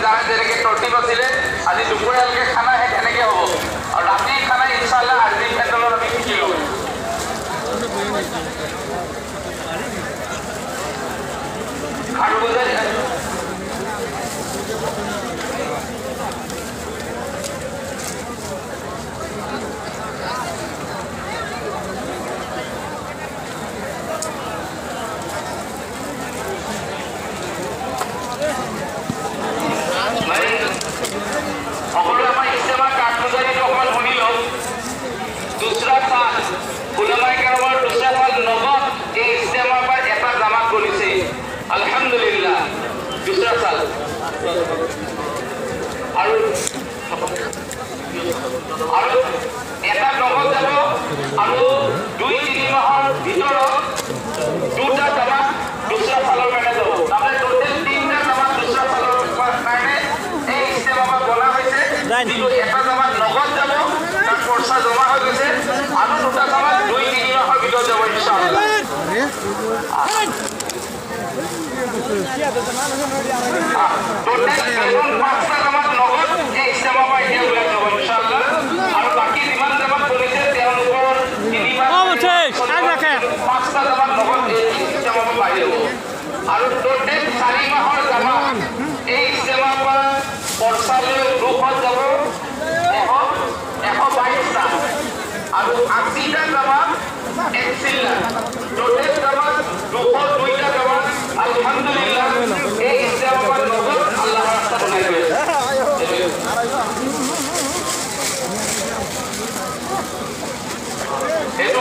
জানে যেনেকৈ তৰ্তিব আছিলে আজি দুপৰীয়ালৈকে খানা সেই তেনেকৈ হ'ব আৰু ৰাতিৰ খানা ইনশাআল্লাহ আজি পেট্ৰলত আমি শিকিলোঁ আৰু বুজাই दूसरा साल उलमाए करवार दूसरा साल नगद এই ইজতেমাৰ পৰা এটা জামা কৰিছে আলহামদুলিল্লাহ दूसरा साल আৰু এটা নগদ যাব আৰু 2-3 মাহৰ ভিতৰত দুটা জামা दूसरा साলৰ কাৰণে যাব তাৰমানে টোটাল 3টা জামা दूसरा साলৰ কাৰণে এই ইজতেমা বনা হৈছে কিন্তু এটা জামা নগদ যাব তার পয়সা জমা হয়ে গেছে আর দুটা জামা 2-3 মাসের ভিতর যাব ইনশাআল্লাহ টোটাল এখন 5টা জামা নগদ এই ইজতেমা পাই দিয়া ওলাই যাব ইনশাআল্লাহ আর বাকি যিমান জামা কৰিছে তেওঁলোকৰ 3 মাস ৰাখে 5টা জামা নগদ এই ইজতেমা পাই যাব আৰ টোটাল 4 মাহৰ জামা এই ইজতেমা পৰা পৰসালৈ গ্ৰুপত যাব 122টা আর 80টা জামা এক্সিলা টোটাল জামা 202টা জামা আলহামদুলিল্লাহ এই ইজতেমার নগদ আল্লাহর রাস্তা বানাই দিয়েছে এতো